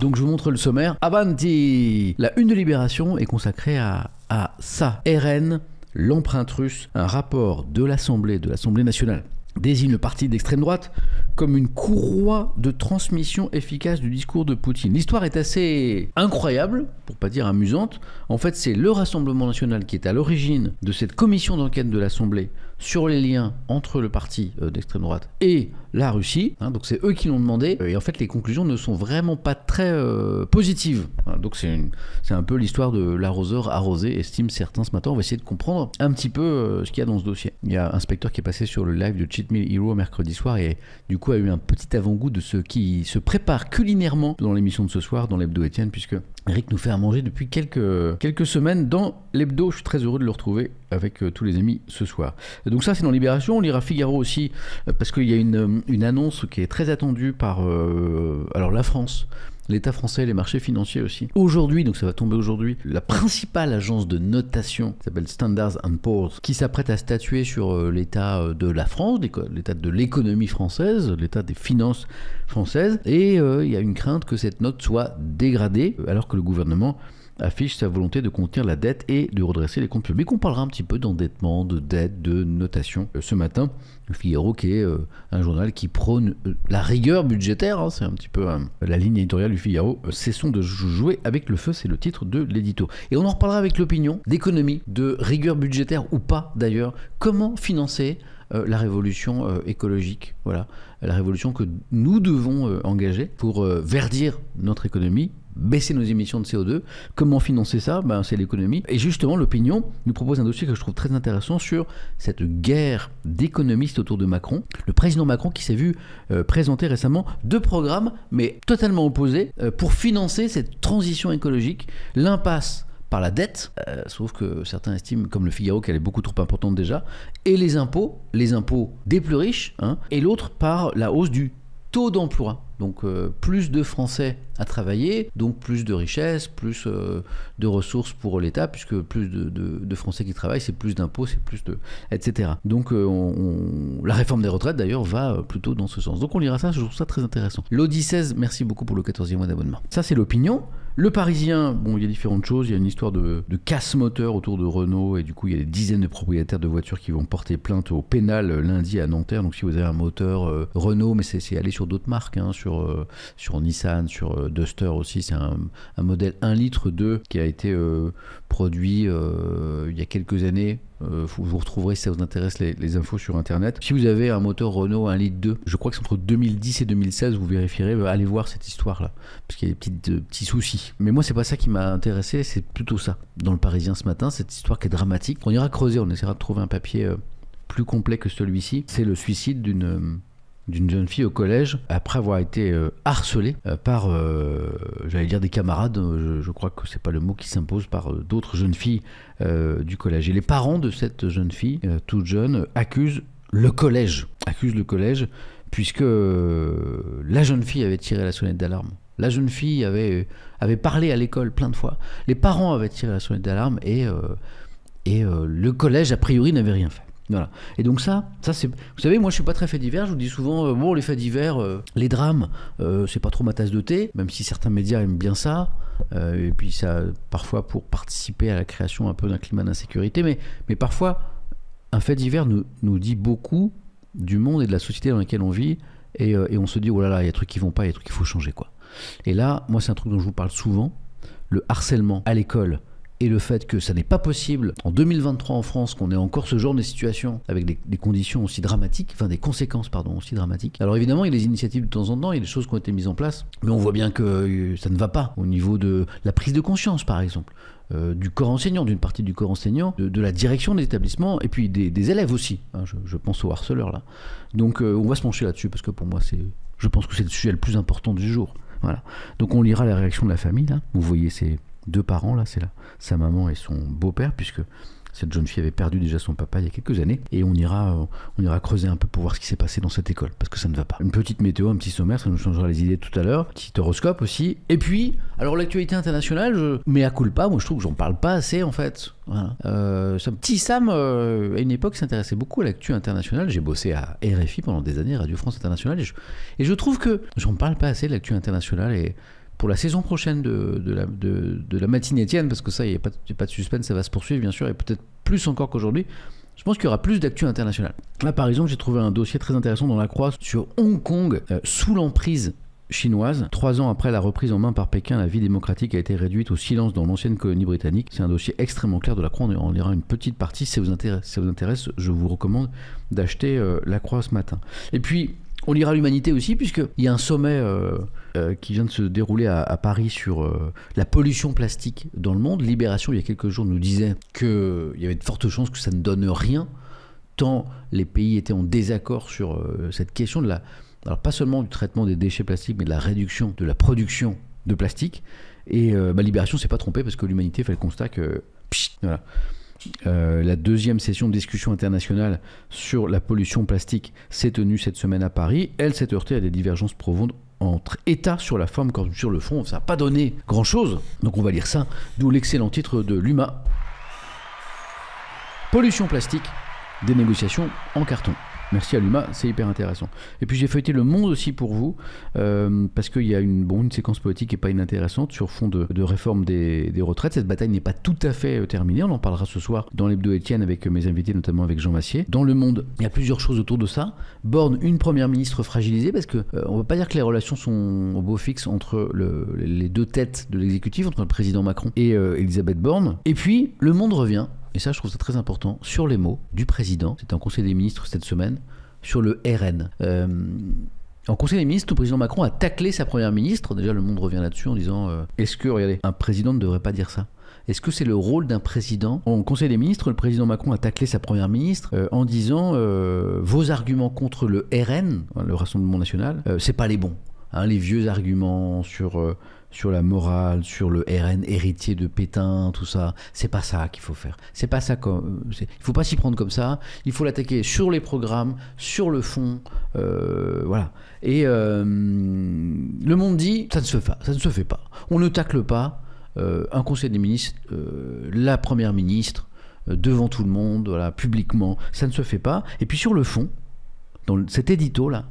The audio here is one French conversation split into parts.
Donc je vous montre le sommaire. Avanti! La une de Libération est consacrée à ça. RN, l'empreinte russe, un rapport de l'Assemblée nationale désigne le parti d'extrême droite comme une courroie de transmission efficace du discours de Poutine. L'histoire est assez incroyable, pour pas dire amusante. En fait, c'est le Rassemblement national qui est à l'origine de cette commission d'enquête de l'Assemblée sur les liens entre le parti d'extrême droite et la Russie. Donc c'est eux qui l'ont demandé. Et en fait, les conclusions ne sont vraiment pas très positives. Donc c'est un peu l'histoire de l'arroseur arrosé, estiment certains ce matin. On va essayer de comprendre un petit peu ce qu'il y a dans ce dossier. Il y a un inspecteur qui est passé sur le live de Cheat Meal Hero mercredi soir et du coup a eu un petit avant-goût de ce qui se prépare culinairement dans l'émission de ce soir, dans l'hebdo Étienne, puisque Eric nous fait à manger depuis quelques semaines dans l'hebdo. Je suis très heureux de le retrouver avec tous les amis ce soir. Donc ça c'est dans Libération. On lira Figaro aussi parce qu'il y a une annonce qui est très attendue par alors la France, l'État français, les marchés financiers aussi. Aujourd'hui, donc ça va tomber aujourd'hui, la principale agence de notation qui s'appelle Standard & Poor's qui s'apprête à statuer sur l'état de la France, l'état de l'économie française, l'état des finances françaises, et il y a une crainte que cette note soit dégradée alors que le gouvernement affiche sa volonté de contenir la dette et de redresser les comptes publics. On parlera un petit peu d'endettement, de dette, de notation ce matin. Le Figaro qui est un journal qui prône la rigueur budgétaire, c'est un petit peu la ligne éditoriale du Figaro. Cessons de jouer avec le feu, c'est le titre de l'édito. Et on en reparlera avec l'opinion d'économie, de rigueur budgétaire ou pas d'ailleurs. Comment financer la révolution écologique, voilà, la révolution que nous devons engager pour verdir notre économie, baisser nos émissions de CO2. Comment financer ça? C'est l'économie. Et justement, l'opinion nous propose un dossier que je trouve très intéressant sur cette guerre d'économistes autour de Macron. Le président Macron qui s'est vu présenter récemment 2 programmes, mais totalement opposés, pour financer cette transition écologique. L'un passe par la dette, sauf que certains estiment, comme le Figaro, qu'elle est beaucoup trop importante déjà, et les impôts des plus riches, et l'autre par la hausse du taux d'emploi. Donc plus de Français à travailler, donc plus de richesses, plus de ressources pour l'État, puisque plus de Français qui travaillent, c'est plus d'impôts, c'est plus de... etc. Donc la réforme des retraites d'ailleurs va plutôt dans ce sens. Donc on lira ça, je trouve ça très intéressant. L'Audi 16, merci beaucoup pour le 14e mois d'abonnement. Ça c'est l'opinion. Le Parisien, bon, il y a différentes choses. Il y a une histoire de casse-moteur autour de Renault et du coup il y a des dizaines de propriétaires de voitures qui vont porter plainte au pénal lundi à Nanterre. Donc si vous avez un moteur Renault, mais c'est aller sur d'autres marques, sur Nissan, sur Duster aussi, c'est un modèle 1 litre 2 qui a été produit il y a quelques années. Vous retrouverez, si ça vous intéresse, les infos sur internet. Si vous avez un moteur Renault 1 litre 2, je crois que c'est entre 2010 et 2016, vous vérifierez, allez voir cette histoire là, parce qu'il y a des petits soucis. Mais moi c'est pas ça qui m'a intéressé, c'est plutôt ça dans le Parisien ce matin, cette histoire qui est dramatique. On ira creuser, on essaiera de trouver un papier plus complet que celui-ci. C'est le suicide d'une jeune fille au collège après avoir été harcelée par, j'allais dire des camarades, je crois que c'est pas le mot qui s'impose, par d'autres jeunes filles du collège. Et les parents de cette jeune fille, toute jeune, accusent le collège, puisque la jeune fille avait tiré la sonnette d'alarme. La jeune fille avait parlé à l'école plein de fois. Les parents avaient tiré la sonnette d'alarme et le collège, a priori, n'avait rien fait. Voilà. Et donc ça c'est... Vous savez, moi je suis pas très fait divers, je vous dis souvent, bon, les faits divers, les drames, c'est pas trop ma tasse de thé, même si certains médias aiment bien ça, et puis ça, parfois pour participer à la création un peu d'un climat d'insécurité, mais parfois, un fait divers nous dit beaucoup du monde et de la société dans laquelle on vit, et on se dit, oh là là, il y a des trucs qui vont pas, il y a des trucs qu'il faut changer, quoi. Et là, moi c'est un truc dont je vous parle souvent, le harcèlement à l'école, et le fait que ça n'est pas possible en 2023 en France qu'on ait encore ce genre de situation avec des conditions aussi dramatiques, enfin des conséquences pardon aussi dramatiques. Alors évidemment il y a des initiatives de temps en temps, il y a des choses qui ont été mises en place, mais on voit bien que ça ne va pas au niveau de la prise de conscience par exemple, du corps enseignant, d'une partie du corps enseignant, de la direction des établissements et puis des élèves aussi, je pense aux harceleurs là. Donc on va se pencher là-dessus parce que pour moi je pense que c'est le sujet le plus important du jour. Voilà. Donc on lira la réaction de la famille là, vous voyez ces 2 parents là, c'est là, sa maman et son beau-père, puisque cette jeune fille avait perdu déjà son papa il y a quelques années, et on ira creuser un peu pour voir ce qui s'est passé dans cette école, parce que ça ne va pas. Une petite météo, un petit sommaire, ça nous changera les idées tout à l'heure, petit horoscope aussi, et puis, alors l'actualité internationale, mais à culpa, moi je trouve que j'en parle pas assez en fait. Voilà. Petit Sam, à une époque, s'intéressait beaucoup à l'actu internationale. J'ai bossé à RFI pendant des années, Radio France Internationale, et je trouve que j'en parle pas assez de l'actu internationale, et pour la saison prochaine de la matinée Étienne, parce que ça, il n'y a pas de suspense, ça va se poursuivre bien sûr, et peut-être plus encore qu'aujourd'hui. Je pense qu'il y aura plus d'actu internationale. Là, par exemple, j'ai trouvé un dossier très intéressant dans La Croix sur Hong Kong, sous l'emprise chinoise. 3 ans après la reprise en main par Pékin, la vie démocratique a été réduite au silence dans l'ancienne colonie britannique. C'est un dossier extrêmement clair de La Croix. On lira une petite partie. Si ça vous intéresse, je vous recommande d'acheter La Croix ce matin. Et puis, on lira l'Humanité aussi, puisqu'il y a un sommet qui vient de se dérouler à Paris sur la pollution plastique dans le monde. Libération, il y a quelques jours, nous disait qu'il y avait de fortes chances que ça ne donne rien, tant les pays étaient en désaccord sur cette question de la... Alors pas seulement du traitement des déchets plastiques, mais de la réduction de la production de plastique. Et Libération s'est pas trompée, parce que l'Humanité fait le constat que... voilà. La deuxième session de discussion internationale sur la pollution plastique s'est tenue cette semaine à Paris. Elle s'est heurtée à des divergences profondes entre États sur la forme comme sur le fond. Ça n'a pas donné grand-chose, donc on va lire ça, d'où l'excellent titre de l'UMA. Pollution plastique, des négociations en carton. Merci à l'UMA, c'est hyper intéressant. Et puis j'ai feuilleté Le Monde aussi pour vous, parce qu'il y a une séquence politique qui n'est pas inintéressante sur fond de réforme des retraites. Cette bataille n'est pas tout à fait terminée, on en parlera ce soir dans l'Hebdo Étienne avec mes invités, notamment avec Jean Massier. Dans Le Monde, il y a plusieurs choses autour de ça. Borne, une première ministre fragilisée, parce que on ne va pas dire que les relations sont au beau fixe entre les deux têtes de l'exécutif, entre le président Macron et Elisabeth Borne. Et puis, Le Monde revient, et ça je trouve ça très important, sur les mots du président. C'était en Conseil des ministres cette semaine, sur le RN. En Conseil des ministres, le président Macron a taclé sa première ministre. Déjà, Le Monde revient là-dessus en disant est-ce que, regardez, un président ne devrait pas dire ça? Est-ce que c'est le rôle d'un président? En Conseil des ministres, le président Macron a taclé sa première ministre en disant vos arguments contre le RN, le Rassemblement National, c'est pas les bons. Hein, les vieux arguments sur la morale, sur le RN héritier de Pétain, tout ça, c'est pas ça qu'il faut faire. C'est pas ça il faut pas s'y prendre comme ça. Il faut l'attaquer sur les programmes, sur le fond, voilà. Et Le Monde dit ça ne se fait pas. On ne tacle pas un Conseil des ministres, la première ministre, devant tout le monde, voilà, publiquement, ça ne se fait pas. Et puis sur le fond, dans cet édito là,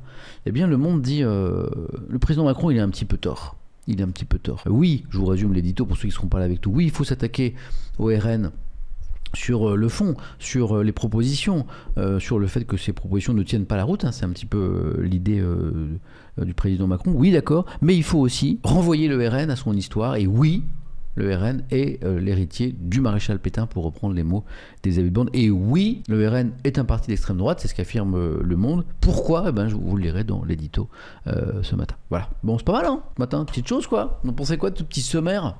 eh bien Le Monde dit le président Macron il est un petit peu tort. Il est un petit peu tort. Oui, je vous résume l'édito pour ceux qui ne seront pas là avec tout. Oui, il faut s'attaquer au RN sur le fond, sur les propositions, sur le fait que ces propositions ne tiennent pas la route. Hein, c'est un petit peu l'idée du président Macron. Oui, d'accord, mais il faut aussi renvoyer le RN à son histoire. Et oui, le RN est l'héritier du maréchal Pétain, pour reprendre les mots d'Elisabeth Borne. Et oui, le RN est un parti d'extrême droite, c'est ce qu'affirme Le Monde. Pourquoi? Eh ben, je vous le lirai dans l'édito ce matin. Voilà. Bon, c'est pas mal, hein, ce matin. Petite chose, quoi. Vous en pensez quoi de ce petit sommaire?